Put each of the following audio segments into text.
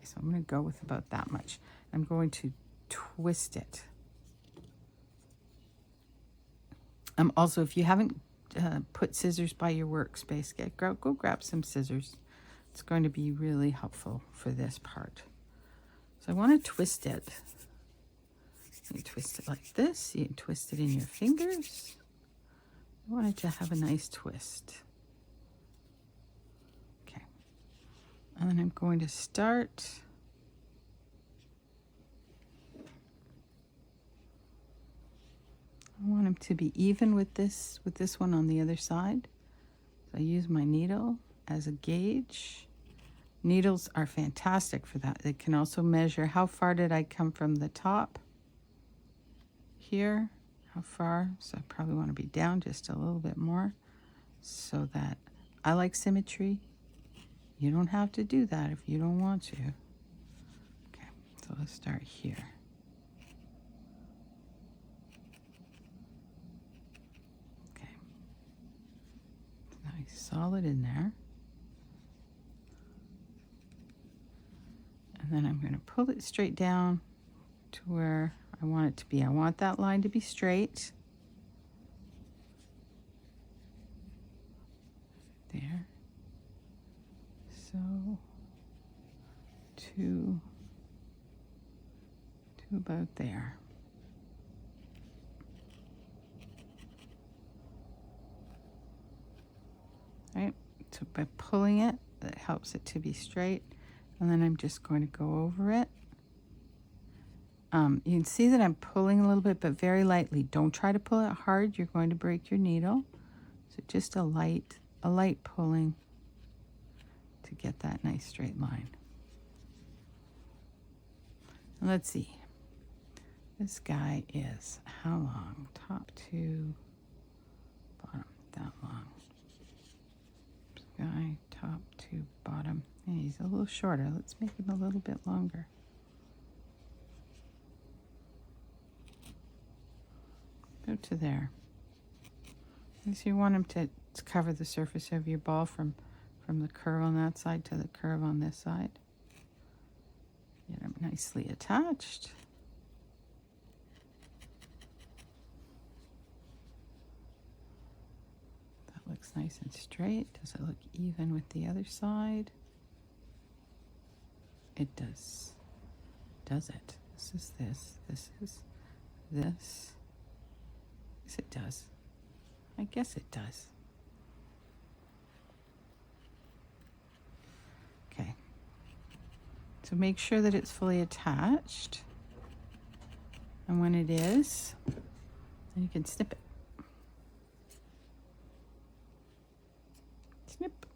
so I'm going to go with about that much. I'm going to twist it. Also, if you haven't put scissors by your workspace, go grab some scissors. It's going to be really helpful for this part. So I want to twist it. You twist it like this. You twist it in your fingers. I want it to have a nice twist. Okay. And then I'm going to start. I want them to be even with this one on the other side. So I use my needle as a gauge. Needles are fantastic for that. They can also measure how far did I come from the top here, how far. So I probably want to be down just a little bit more so that I like symmetry. You don't have to do that if you don't want to. Okay, so let's start here. Okay, nice solid in there. And then I'm going to pull it straight down to where I want it to be. I want that line to be straight. There. So, to about there. Right? So by pulling it, that helps it to be straight. And then I'm just going to go over it. You can see that I'm pulling a little bit, but very lightly. Don't try to pull it hard. You're going to break your needle. So just a light pulling to get that nice straight line. And let's see. This guy is how long? Top to bottom, that long. This guy, top to bottom. Yeah, he's a little shorter. Let's make him a little bit longer. Go to there. So you want him to cover the surface of your ball from the curve on that side to the curve on this side. Get him nicely attached. That looks nice and straight. Does it look even with the other side? It does. Does it? This is this. This is this. Yes, it does. I guess it does. Okay. So make sure that it's fully attached. And when it is, then you can snip it. Snip.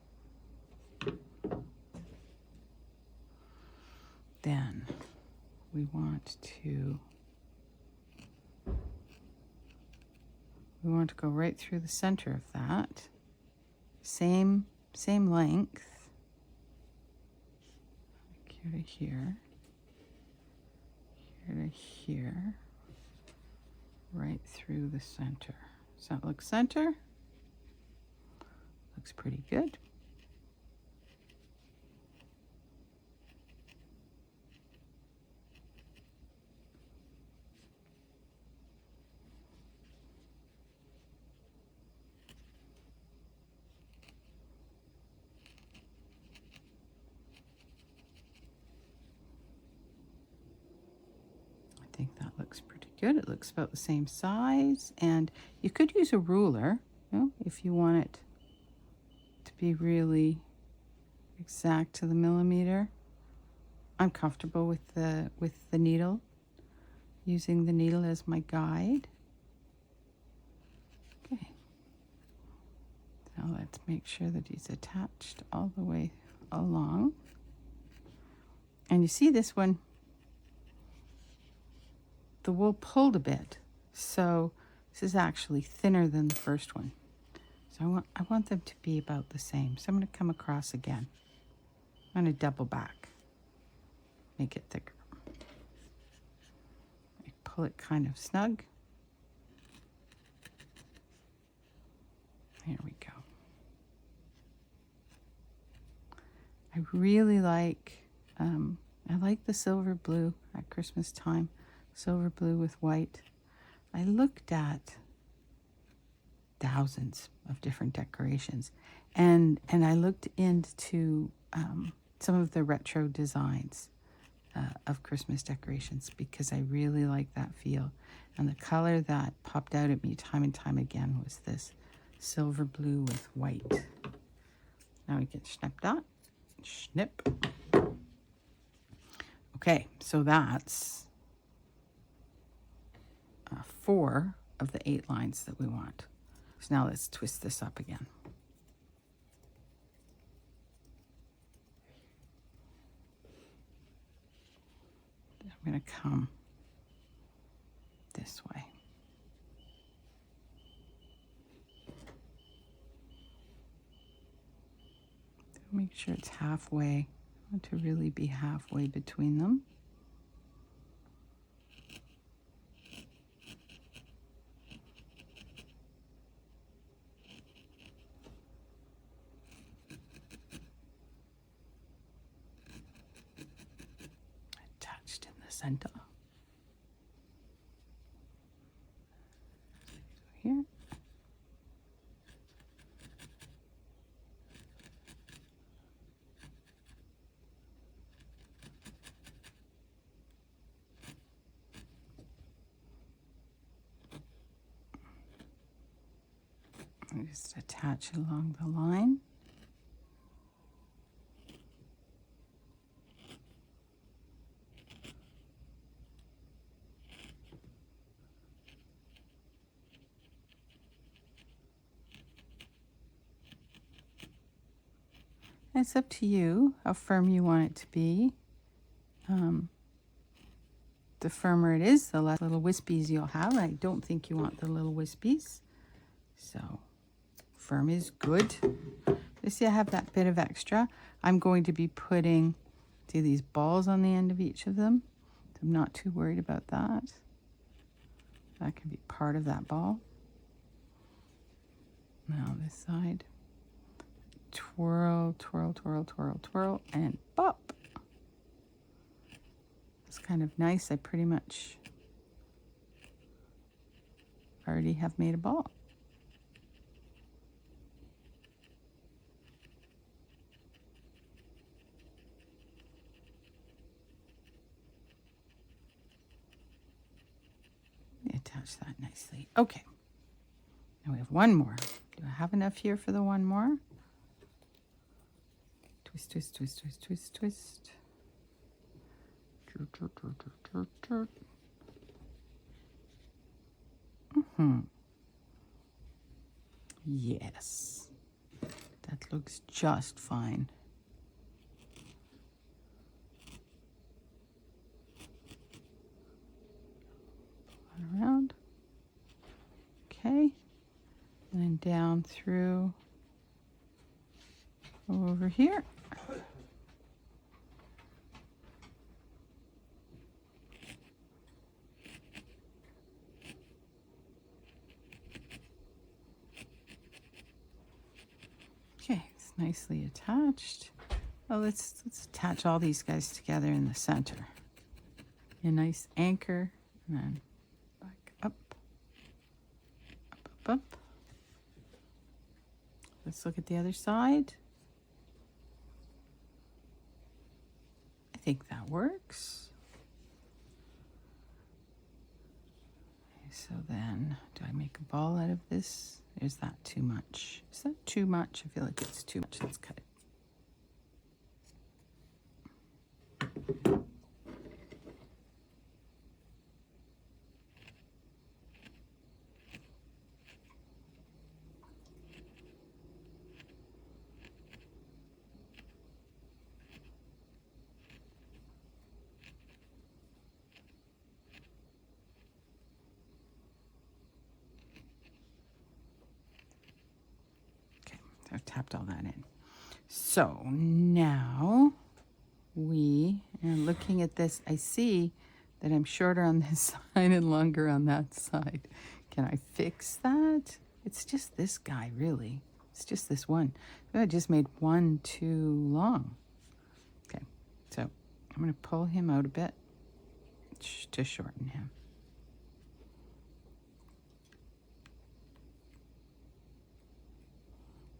Then we want to go right through the center of that. Same length. Here to here. Here to here. Right through the center. Does that look center? Looks pretty good. I think that looks pretty good. It looks about the same size, and you could use a ruler, if you want it to be really exact to the millimeter. I'm comfortable with the needle, using the needle as my guide. Okay. Now let's make sure that he's attached all the way along. And you see this one, the wool pulled a bit, so this is actually thinner than the first one. So I want them to be about the same. So I'm going to come across again. I'm going to double back, make it thicker. I pull it kind of snug. Here we go. I really like, like the silver blue at Christmas time. Silver blue with white. I looked at thousands of different decorations, and I looked into some of the retro designs of Christmas decorations because I really like that feel. And the color that popped out at me time and time again was this silver blue with white. Now we can snip that. Snip. Okay, so that's 4 of the 8 lines that we want. So now let's twist this up again. I'm going to come this way. Make sure it's halfway. I want to really be halfway between them. Attached in the center. Here. Just attach along the line. It's up to you how firm you want it to be. The firmer it is, the less little wispies you'll have. I don't think you want the little wispies. So firm is good. You see I have that bit of extra. I'm going to be putting, see these balls on the end of each of them. I'm not too worried about that. That can be part of that ball. Now this side. Twirl, twirl, twirl, twirl, twirl, and pop. It's kind of nice. I pretty much already have made a ball. Attach that nicely. Okay. Now we have one more. Do I have enough here for the one more? Twist, twist, twist, twist, twist, twist. Yes. That looks just fine. Around. Okay. And then down through over here. Okay, it's nicely attached. Oh, let's attach all these guys together in the center. A nice anchor, and then back up, up, up, up. Let's look at the other side. I think that works. Okay, so then, do I make a ball out of this? Is that too much? Is that too much? I feel like it's too much. Let's cut it. I've tapped all that in. So now we, and looking at this, I see that I'm shorter on this side and longer on that side. Can I fix that? It's just this guy, really. It's just this one. I just made one too long. Okay, so I'm going to pull him out a bit to shorten him.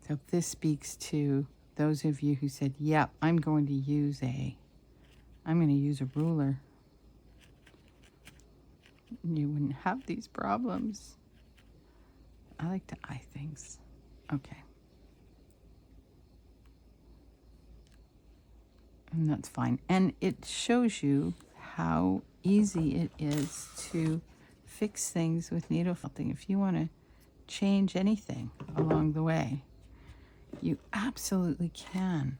So this speaks to those of you who said, yep, I'm going to use a ruler. You wouldn't have these problems. I like to eye things. Okay. And that's fine. And it shows you how easy it is to fix things with needle felting. If you want to change anything along the way, you absolutely can.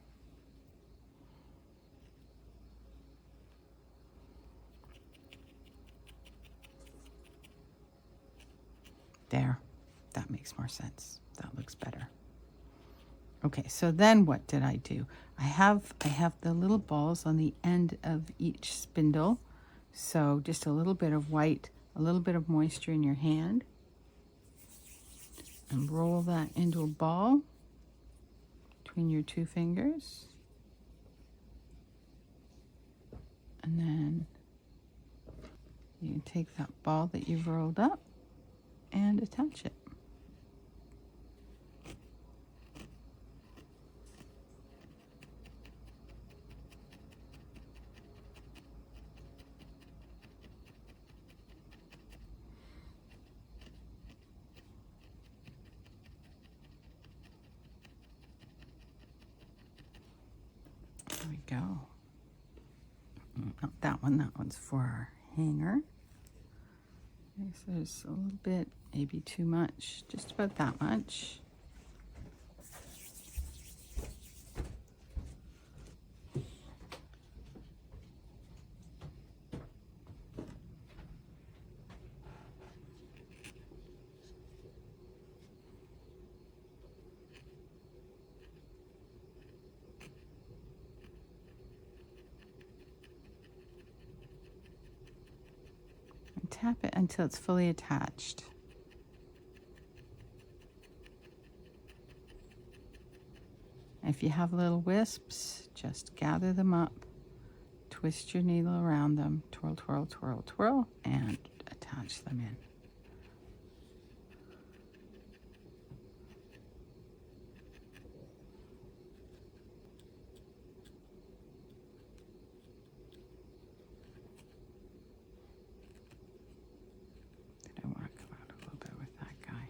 There. That makes more sense. That looks better. Okay, so then what did I do? I have the little balls on the end of each spindle. So just a little bit of white, a little bit of moisture in your hand. And roll that into a ball between your two fingers. And then you can take that ball that you've rolled up and attach it. There we go. Not that one. That one's for our hanger. Okay, so there's a little bit, maybe too much. Just about that much. Tap it until it's fully attached. If you have little wisps, just gather them up, twist your needle around them, twirl, twirl, twirl, twirl, and attach them in. I want to come out a little bit with that guy.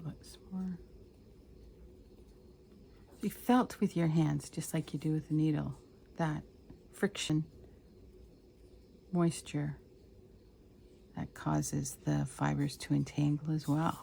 Let's more. You felt with your hands just like you do with the needle. That friction, moisture, that causes the fibers to entangle as well.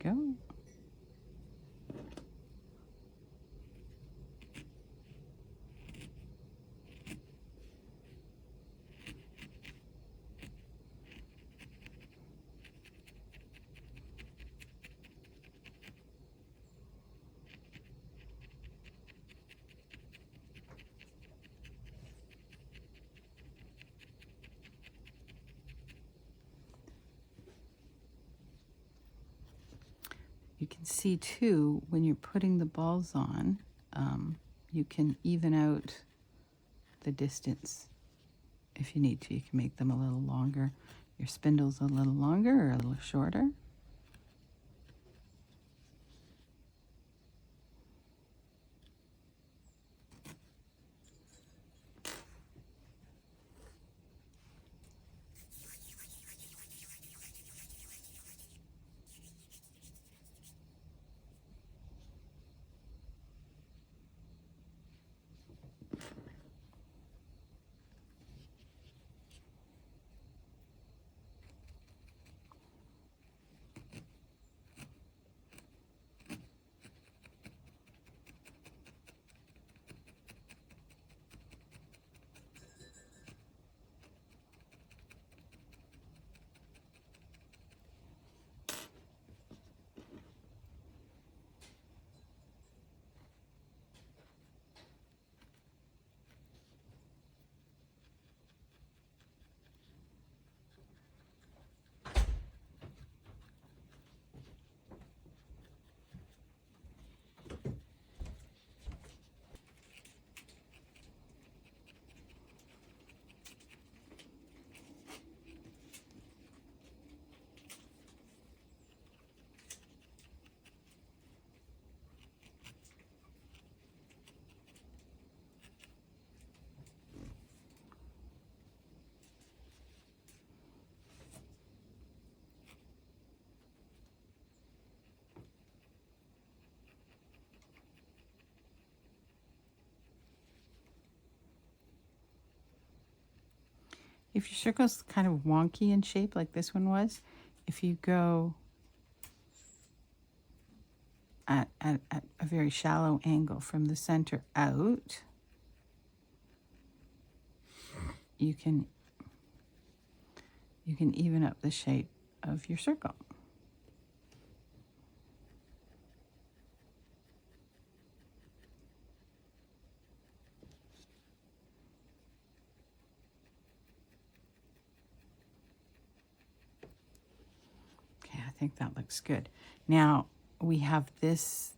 There we go. You can see too, when you're putting the balls on, you can even out the distance if you need to. You can make them a little longer, your spindles a little longer or a little shorter. If your circle's kind of wonky in shape like this one was, if you go at a very shallow angle from the center out, you can even up the shape of your circle. Okay, I think that looks good. Now we have this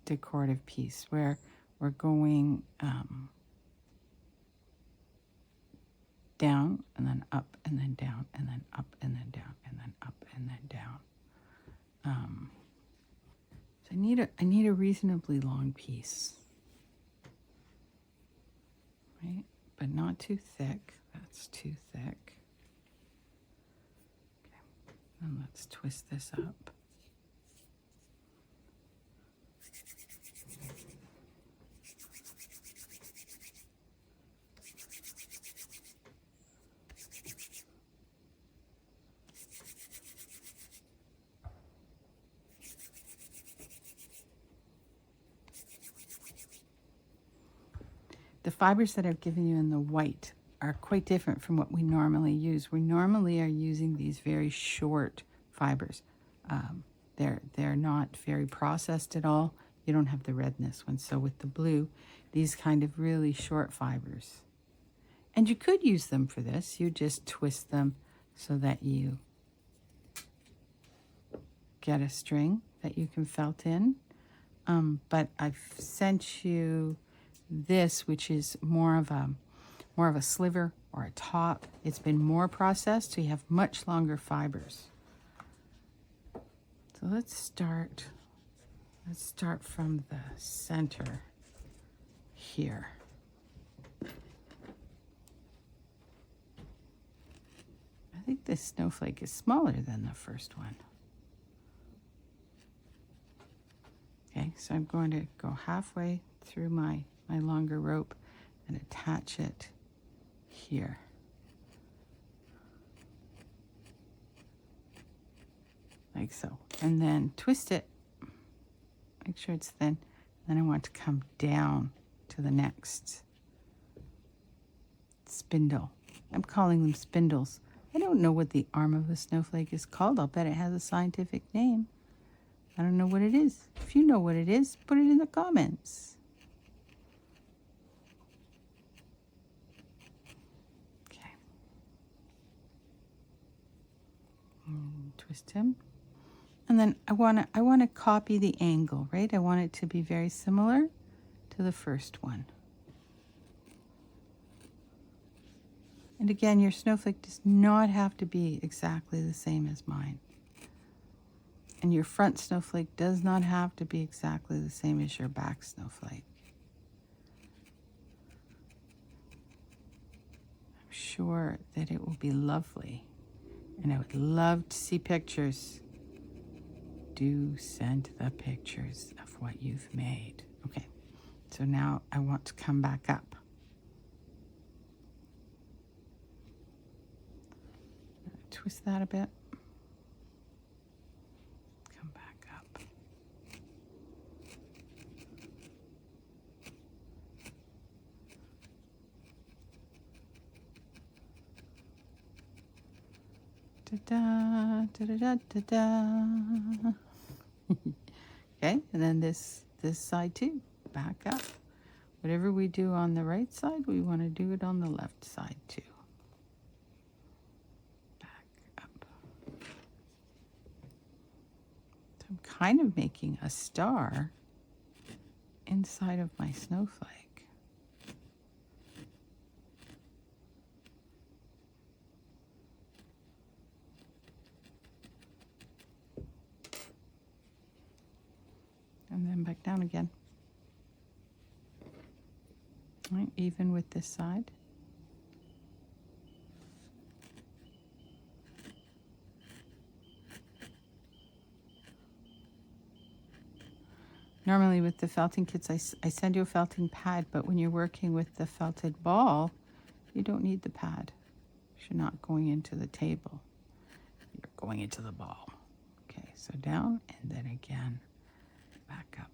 decorative piece where we're going down and then up and then down and then up and then down and then up and then down. So I need a reasonably long piece, right? But not too thick. That's too thick. Okay, and let's twist this up. The fibers that I've given you in the white are quite different from what we normally use. We normally are using these very short fibers. They're not very processed at all. You don't have the red in this one. So with the blue, these kind of really short fibers. And you could use them for this. You just twist them so that you get a string that you can felt in. But I've sent you this, which is more of a sliver or a top. It's been more processed, so you have much longer fibers. So let's start from the center here. I think this snowflake is smaller than the first one. Okay, so I'm going to go halfway through my longer rope and attach it here. Like so. And then twist it. Make sure it's thin. Then I want to come down to the next spindle. I'm calling them spindles. I don't know what the arm of a snowflake is called. I'll bet it has a scientific name. I don't know what it is. If you know what it is, put it in the comments. Okay. Twist him. And then I want to copy the angle, right? I want it to be very similar to the first one. And again, your snowflake does not have to be exactly the same as mine. And your front snowflake does not have to be exactly the same as your back snowflake. I'm sure that it will be lovely. And I would love to see pictures. Do send the pictures of what you've made. Okay, so now I want to come back up. Twist that a bit. Come back up. Da-da, da-da-da-da-da. Okay, and then this side too. Back up. Whatever we do on the right side, we want to do it on the left side too. Back up. So I'm kind of making a star inside of my snowflake. And then back down again. Right, even with this side. Normally with the felting kits, I send you a felting pad, but when you're working with the felted ball, you don't need the pad. You're not going into the table. You're going into the ball. Okay, so down and then again, back up.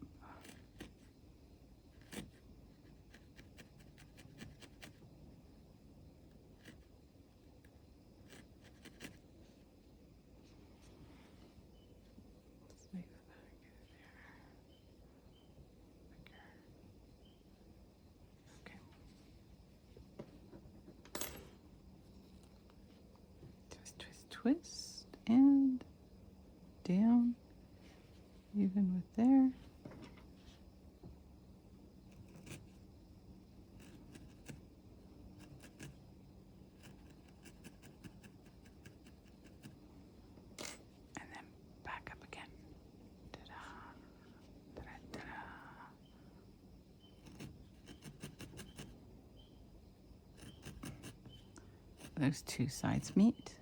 Twist and down, even with there. And then back up again. Ta-da, ta-da, ta-da. Those two sides meet.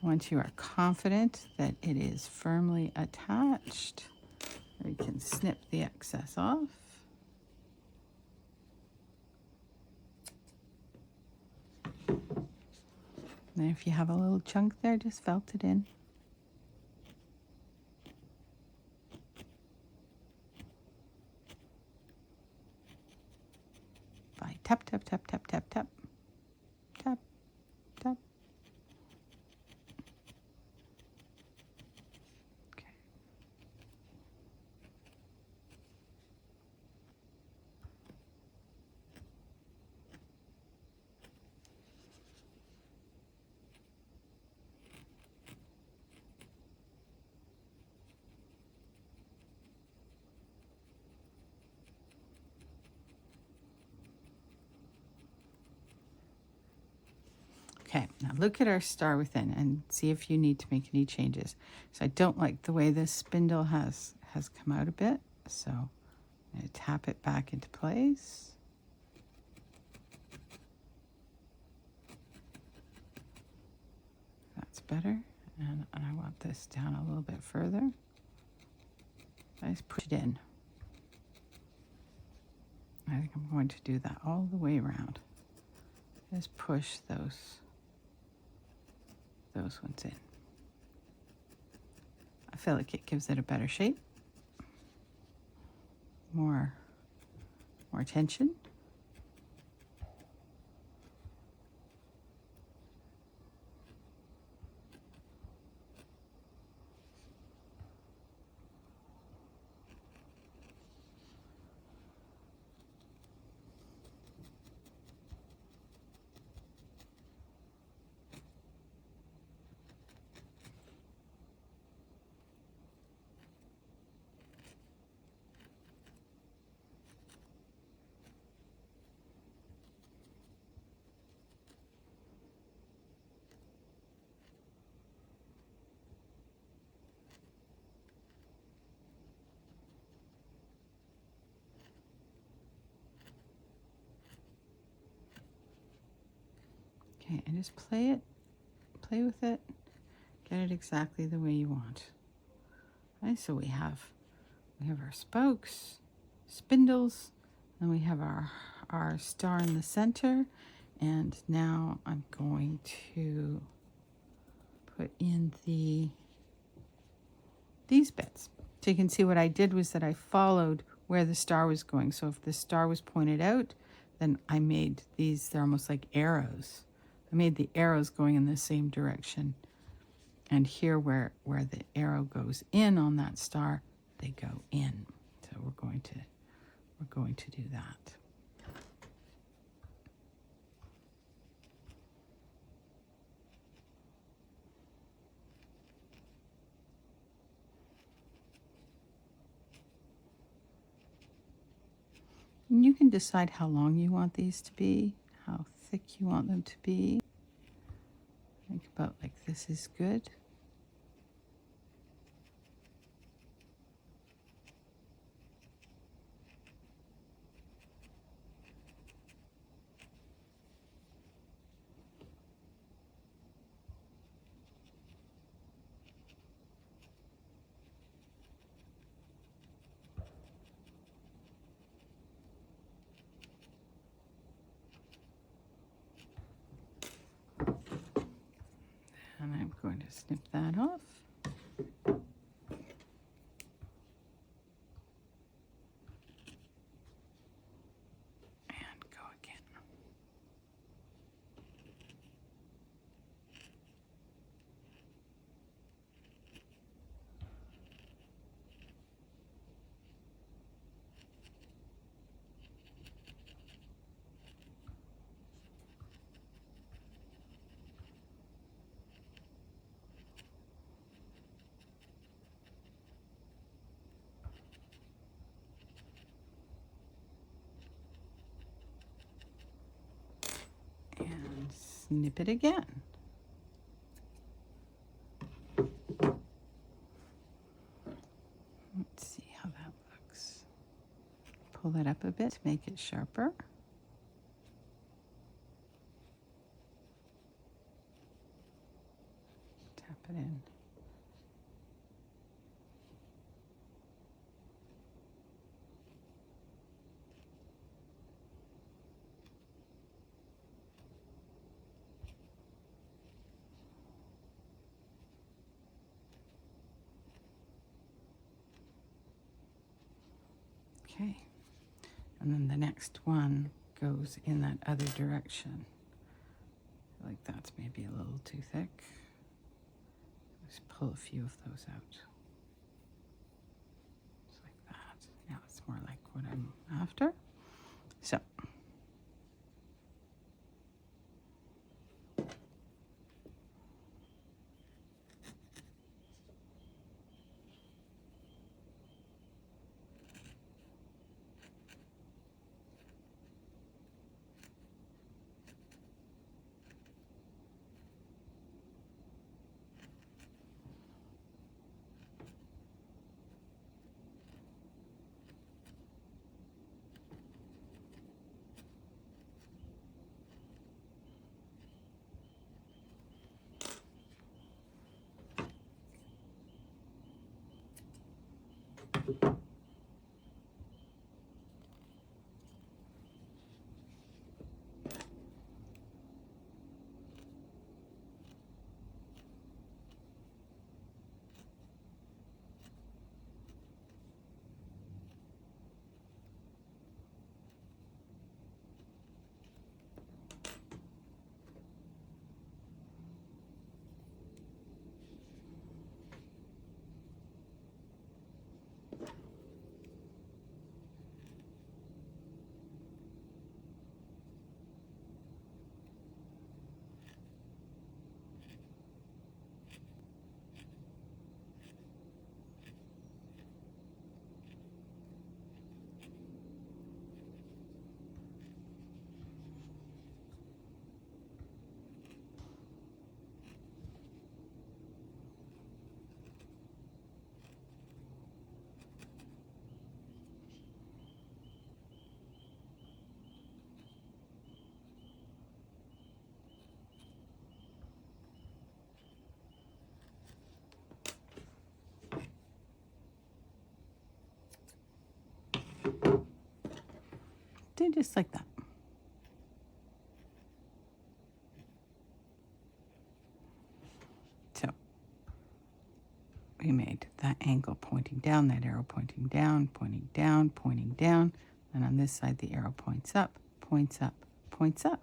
Once you are confident that it is firmly attached, you can snip the excess off. And if you have a little chunk there, just felt it in. By tap, tap, tap, tap, tap, tap, tap, tap. Okay, now look at our star within and see if you need to make any changes. So I don't like the way this spindle has come out a bit, so I'm going to tap it back into place. That's better, and I want this down a little bit further. I just push it in. I think I'm going to do that all the way around. Just push those ones in. I feel like it gives it a better shape, more tension. Okay, and just play with it, get it exactly the way you want. Okay, so we have our spokes, spindles, and we have our star in the center. And now I'm going to put in these bits. So you can see what I did was that I followed where the star was going. So if the star was pointed out, then I made these, they're almost like arrows. I made the arrows going in the same direction. And here where the arrow goes in on that star, they go in. So we're going to do that. And you can decide how long you want these to be, how thick you want them to be. Think about like this is good. snip that off. And go again. And snip it again. Let's see how that looks. Pull that up a bit to make it sharper. Tap it in. Okay, and then the next one goes in that other direction. I feel like that's maybe a little too thick. Just pull a few of those out. Just like that. Now it's more like what I'm after. So. Do just like that. So we made that angle pointing down, that arrow pointing down, pointing down, pointing down. And on this side, the arrow points up, points up, points up.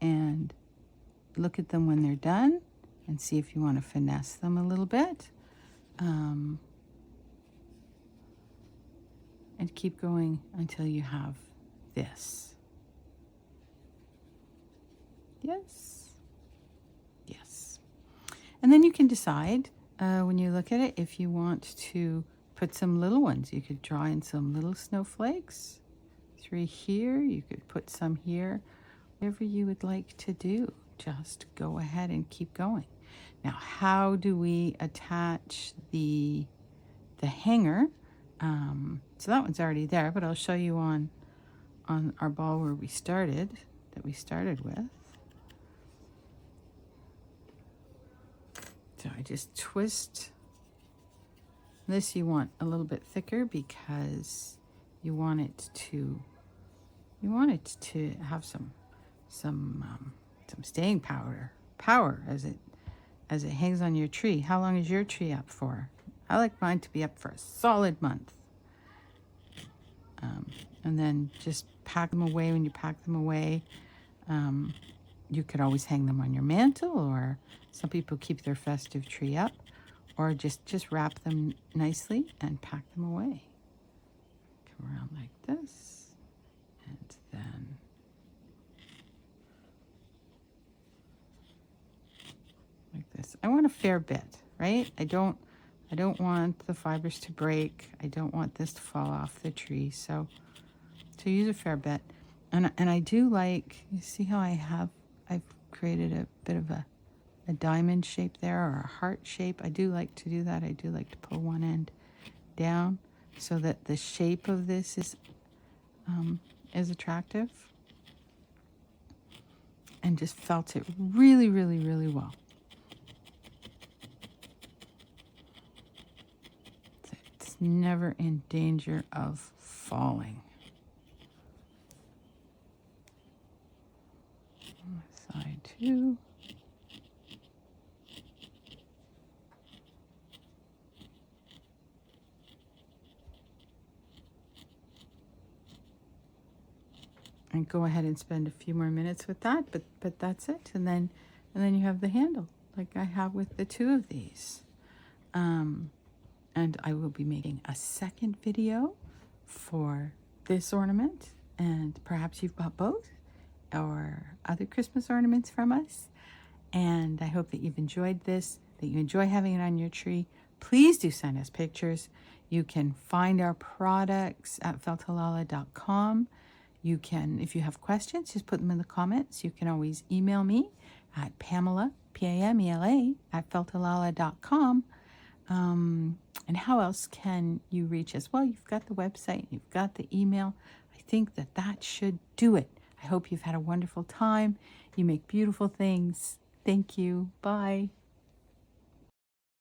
And look at them when they're done and see if you want to finesse them a little bit. And keep going until you have this. Yes. Yes. And then you can decide when you look at it if you want to put some little ones. You could draw in some little snowflakes. 3 here. You could put some here. Whatever you would like to do. Just go ahead and keep going. Now, how do we attach the hanger? So that one's already there, but I'll show you on our ball where we started, that we started with. So I just twist. This you want a little bit thicker because you want it to have some staying power as it as it hangs on your tree. How long is your tree up for? I like mine to be up for a solid month. And then just pack them away. When you pack them away, you could always hang them on your mantle, or some people keep their festive tree up, or just wrap them nicely and pack them away. Come around like this, and then like this. I want a fair bit, right? I don't want the fibers to break. I don't want this to fall off the tree. So use a fair bit. And I do like, you see how I've created a bit of a diamond shape there, or a heart shape. I do like to do that. I do like to pull one end down so that the shape of this is attractive. And just felt it really, really, really well. So it's never in danger of falling. Side two. And go ahead and spend a few more minutes with that, but that's it. And then you have the handle, like I have with the two of these. And I will be making a second video for this ornament, and perhaps you've bought both or other Christmas ornaments from us. And I hope that you've enjoyed this, that you enjoy having it on your tree. Please do send us pictures. You can find our products at feltalala.com. You can, if you have questions, just put them in the comments. You can always email me at Pamela, Pamela, at feltalala.com. And how else can you reach us? Well, you've got the website, you've got the email. I think that should do it. I hope you've had a wonderful time. You make beautiful things. Thank you. Bye.